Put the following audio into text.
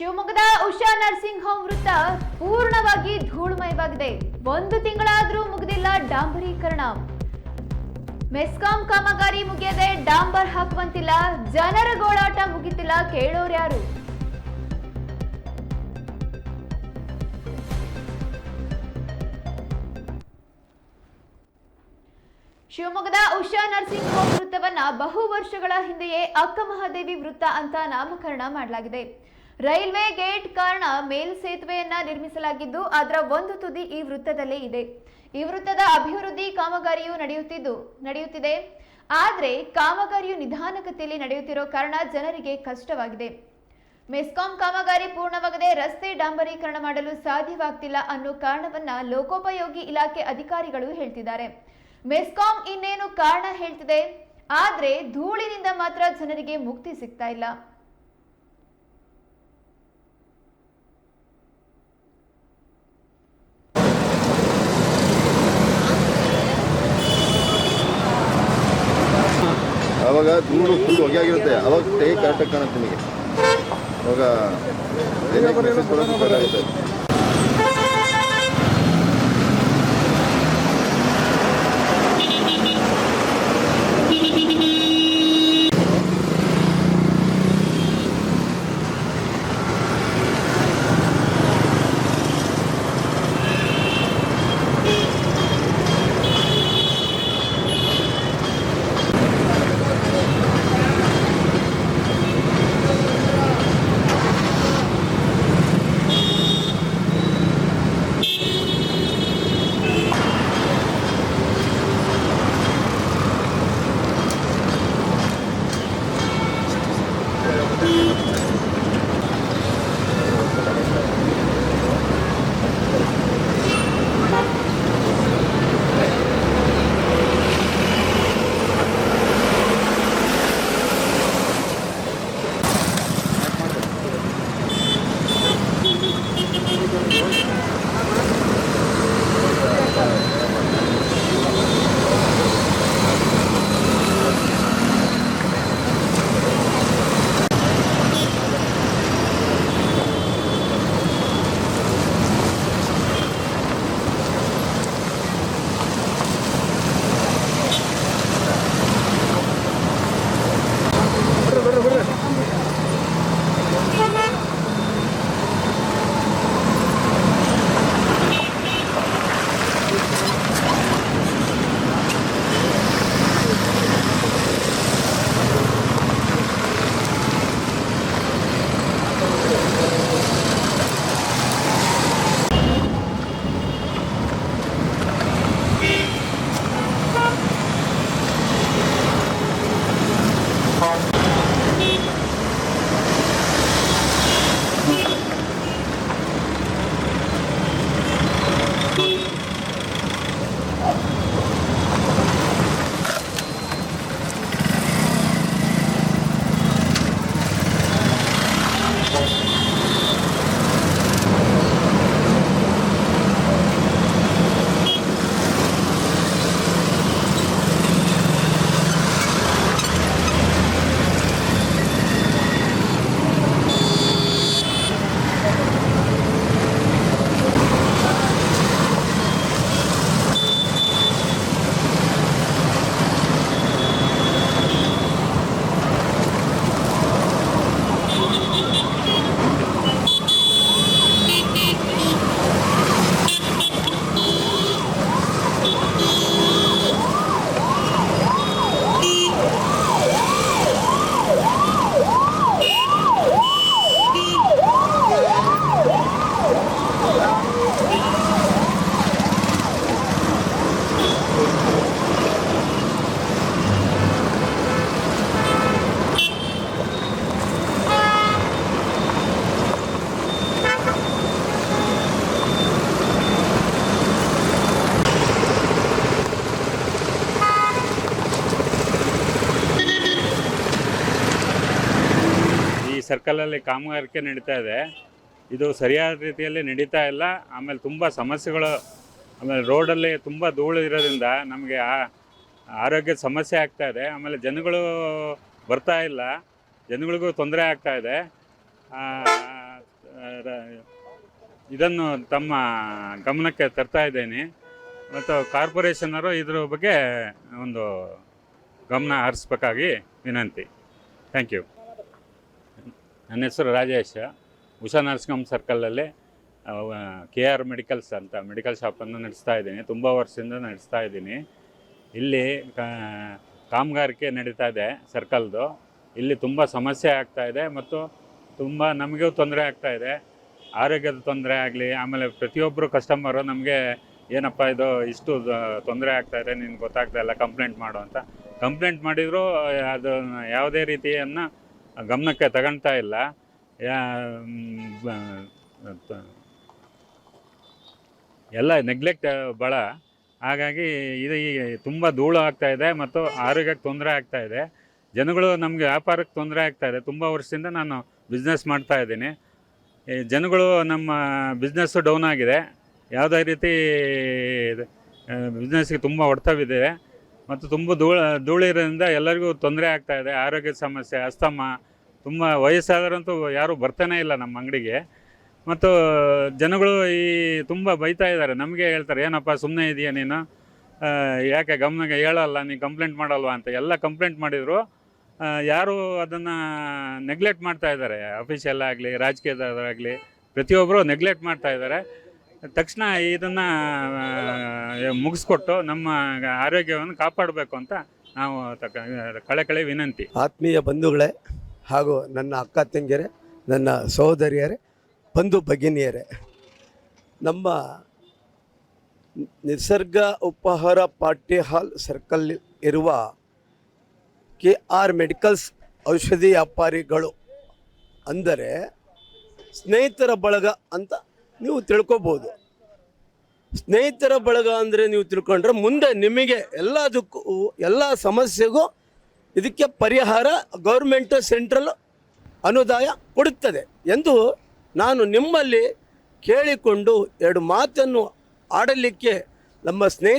ಶಿವಮೊಗ್ಗದ Usha nursing home ವೃತ್ತ ಪೂರ್ಣವಾಗಿ ಧೂಳುಮಯವಾಗಿದೆ. 1 ತಿಂಗಳಾದರೂ ಮುಗಿದಿಲ್ಲ ಡಾಂಬರೀಕರಣ. ಮೆಸ್ಕಾಂ ಕಾಮಗಾರಿ ಮುಗಿಯದೆ ಡಾಂಬರ್ ಹಾಕುವಂತಿಲ್ಲ. ಜನರ ಗೋಳಾಟ ಮುಗಿತಿಲ್ಲ, ಕೇಳೋರ್ಯಾರು? ಶಿವಮೊಗ್ಗದ ಉಷಾ ನರ್ಸಿಂಗ್ ಹೋಮ್ ವೃತ್ತವನ್ನ ಬಹು ವರ್ಷಗಳ ಹಿಂದೆಯೇ ಅಕ್ಕಮಹಾದೇವಿ ವೃತ್ತ ಅಂತ ನಾಮಕರಣ ಮಾಡಲಾಗಿದೆ. ರೈಲ್ವೆ ಗೇಟ್ ಕಾರಣ ಮೇಲ್ಸೇತುವೆಯನ್ನ ನಿರ್ಮಿಸಲಾಗಿದ್ದು ಅದರ ಒಂದು ತುದಿ ಈ ವೃತ್ತದಲ್ಲೇ ಇದೆ. ಈ ವೃತ್ತದ ಅಭಿವೃದ್ಧಿ ಕಾಮಗಾರಿಯು ನಡೆಯುತ್ತಿದೆ. ಆದರೆ ಕಾಮಗಾರಿಯು ನಿಧಾನಗತಿಯಲ್ಲಿ ನಡೆಯುತ್ತಿರೋ ಕಾರಣ ಜನರಿಗೆ ಕಷ್ಟವಾಗಿದೆ. ಮೆಸ್ಕಾಂ ಕಾಮಗಾರಿ ಪೂರ್ಣವಾಗದೆ ರಸ್ತೆ ಡಾಂಬರೀಕರಣ ಮಾಡಲು ಸಾಧ್ಯವಾಗ್ತಿಲ್ಲ ಅನ್ನೋ ಕಾರಣವನ್ನ ಲೋಕೋಪಯೋಗಿ ಇಲಾಖೆ ಅಧಿಕಾರಿಗಳು ಹೇಳ್ತಿದ್ದಾರೆ. ಮೆಸ್ಕಾಂ ಇನ್ನೇನು ಕಾರಣ ಹೇಳ್ತಿದೆ, ಆದ್ರೆ ಧೂಳಿನಿಂದ ಮಾತ್ರ ಜನರಿಗೆ ಮುಕ್ತಿ ಸಿಗ್ತಾ ಇಲ್ಲ. ಅವಾಗ ಧೂಳು ಫುಲ್ ಹೊಗೆ ಆಗಿರುತ್ತೆ. ಅವಾಗ ಟೇ ಕರೆಕ್ಟಾಗಿ ಕಾಣುತ್ತೆ ನಿಮಗೆ. ಅವಾಗ ಮೆಸೇಜ್ ಕೊಡೋದು ಬೇಕಾಗುತ್ತೆ. ಸರ್ಕಲಲ್ಲಿ ಕಾಮಗಾರಿಕೆ ನಡೀತಾ ಇದೆ. ಇದು ಸರಿಯಾದ ರೀತಿಯಲ್ಲಿ ನಡೀತಾ ಇಲ್ಲ. ಆಮೇಲೆ ತುಂಬ ಸಮಸ್ಯೆಗಳು, ಆಮೇಲೆ ರೋಡಲ್ಲಿ ತುಂಬ ಧೂಳು ಇರೋದ್ರಿಂದ ನಮಗೆ ಆರೋಗ್ಯದ ಸಮಸ್ಯೆ ಆಗ್ತಾ ಇದೆ. ಆಮೇಲೆ ಜನಗಳು ಬರ್ತಾ ಇಲ್ಲ, ಜನಗಳಿಗೂ ತೊಂದರೆ ಆಗ್ತಾ ಇದೆ. ಇದನ್ನು ತಮ್ಮ ಗಮನಕ್ಕೆ ತರ್ತಾ ಇದ್ದೇನೆ ಮತ್ತು ಕಾರ್ಪೊರೇಷನರು ಇದ್ರ ಬಗ್ಗೆ ಒಂದು ಗಮನ ಹರಿಸ್ಬೇಕಾಗಿ ವಿನಂತಿ. Thank you. ನನ್ನ ಹೆಸರು ರಾಜೇಶ್. ಉಷಾ ನರ್ಸಿಂಗ್ ಹೋಮ್ ಸರ್ಕಲಲ್ಲಿ KR ಮೆಡಿಕಲ್ಸ್ ಅಂತ ಮೆಡಿಕಲ್ ಶಾಪನ್ನು ನಡೆಸ್ತಾ ಇದ್ದೀನಿ. ತುಂಬ ವರ್ಷದಿಂದ ನಡೆಸ್ತಾ ಇದ್ದೀನಿ. ಇಲ್ಲಿ ಕಾಮಗಾರಿಕೆ ನಡೀತಾ ಇದೆ ಸರ್ಕಲ್ದು. ಇಲ್ಲಿ ತುಂಬ ಸಮಸ್ಯೆ ಆಗ್ತಾಯಿದೆ ಮತ್ತು ತುಂಬ ನಮಗೂ ತೊಂದರೆ ಆಗ್ತಾಯಿದೆ. ಆರೋಗ್ಯದ ತೊಂದರೆ ಆಗಲಿ, ಆಮೇಲೆ ಪ್ರತಿಯೊಬ್ಬರು ಕಸ್ಟಮರು ನಮಗೆ ಏನಪ್ಪ ಇದು ಇಷ್ಟು ತೊಂದರೆ ಆಗ್ತಾಯಿದೆ, ನಿನ್ಗೆ ಗೊತ್ತಾಗ್ತಾ ಇಲ್ಲ, ಕಂಪ್ಲೇಂಟ್ ಮಾಡು ಅಂತ. ಕಂಪ್ಲೇಂಟ್ ಮಾಡಿದರೂ ಅದು ಯಾವುದೇ ರೀತಿಯನ್ನು ಗಮನಕ್ಕೆ ತಗೊಳ್ತಾ ಇಲ್ಲ. ಎಲ್ಲ ನೆಗ್ಲೆಕ್ಟ್ ಭಾಳ. ಹಾಗಾಗಿ ಇದು ತುಂಬ ಧೂಳು ಆಗ್ತಾಯಿದೆ ಮತ್ತು ಆರೋಗ್ಯಕ್ಕೆ ತೊಂದರೆ ಆಗ್ತಾಯಿದೆ. ಜನಗಳು ನಮಗೆ ವ್ಯಾಪಾರಕ್ಕೆ ತೊಂದರೆ ಆಗ್ತಾಯಿದೆ. ತುಂಬ ವರ್ಷದಿಂದ ನಾನು ಬಿಸ್ನೆಸ್ ಮಾಡ್ತಾಯಿದ್ದೀನಿ. ಜನಗಳು ನಮ್ಮ ಬಿಸ್ನೆಸ್ಸು ಡೌನ್ ಆಗಿದೆ. ಯಾವುದೇ ರೀತಿ ಬಿಸ್ನೆಸ್ಗೆ ತುಂಬ ಹೊಡೆತವಿದೆ ಮತ್ತು ತುಂಬ ಧೂಳಿರೋದ್ರಿಂದ ಎಲ್ಲರಿಗೂ ತೊಂದರೆ ಆಗ್ತಾಯಿದೆ. ಆರೋಗ್ಯದ ಸಮಸ್ಯೆ, ಅಸ್ತಮ, ತುಂಬ ವಯಸ್ಸಾದರಂತೂ ಯಾರೂ ಬರ್ತಾನೇ ಇಲ್ಲ ನಮ್ಮ ಅಂಗಡಿಗೆ. ಮತ್ತು ಜನಗಳು ತುಂಬ ಬೈತಾ ಇದ್ದಾರೆ. ನಮಗೆ ಹೇಳ್ತಾರೆ, ಏನಪ್ಪ ಸುಮ್ಮನೆ ಇದೆಯಾ ನೀನು, ಯಾಕೆ ಗಮನಕ್ಕೆ ಹೇಳಲ್ಲ, ನೀನು ಕಂಪ್ಲೇಂಟ್ ಮಾಡಲ್ವಾ ಅಂತ. ಎಲ್ಲ ಕಂಪ್ಲೇಂಟ್ ಮಾಡಿದರು, ಯಾರು ಅದನ್ನು ನೆಗ್ಲೆಕ್ಟ್ ಮಾಡ್ತಾ ಇದ್ದಾರೆ. ಅಫಿಷಿಯಲ್ ಆಗಲಿ, ರಾಜಕೀಯದವರಾಗಲಿ, ಪ್ರತಿಯೊಬ್ಬರು ನೆಗ್ಲೆಕ್ಟ್ ಮಾಡ್ತಾ ಇದ್ದಾರೆ. ತಕ್ಷಣ ಇದನ್ನು ಮುಗಿಸ್ಕೊಟ್ಟು ನಮ್ಮ ಆರೋಗ್ಯವನ್ನು ಕಾಪಾಡಬೇಕು ಅಂತ ನಾವು ಕಳೆ ವಿನಂತಿ. ಆತ್ಮೀಯ ಬಂಧುಗಳೇ ಹಾಗೂ ನನ್ನ ಅಕ್ಕ ತಂಗಿಯರೇ, ನನ್ನ ಸಹೋದರಿಯರೇ, ಬಂಧು ಭಗಿನಿಯರೇ, ನಮ್ಮ ನಿಸರ್ಗ ಉಪಹಾರ ಪಾರ್ಟಿ ಹಾಲ್ ಸರ್ಕಲ್ ಇರುವ KR ಮೆಡಿಕಲ್ಸ್ ಔಷಧಿ ವ್ಯಾಪಾರಿಗಳು ಅಂದರೆ ಸ್ನೇಹಿತರ ಬಳಗ ಅಂತ ನೀವು ತಿಳ್ಕೊಬೋದು. ಸ್ನೇಹಿತರ ಬಳಗ ಅಂದರೆ ನೀವು ತಿಳ್ಕೊಂಡ್ರೆ ಮುಂದೆ ನಿಮಗೆ ಎಲ್ಲದಕ್ಕೂ, ಎಲ್ಲ ಸಮಸ್ಯೆಗೂ ಇದಕ್ಕೆ ಪರಿಹಾರ ಗೌರ್ಮೆಂಟ್ ಸೆಂಟ್ರಲ್ ಅನುದಾನ ಕೊಡುತ್ತದೆ ಎಂದು ನಾನು ನಿಮ್ಮಲ್ಲಿ ಕೇಳಿಕೊಂಡು ಎರಡು ಮಾತನ್ನು ಆಡಲಿಕ್ಕೆ ನಮ್ಮ ಸ್ನೇಹಿತ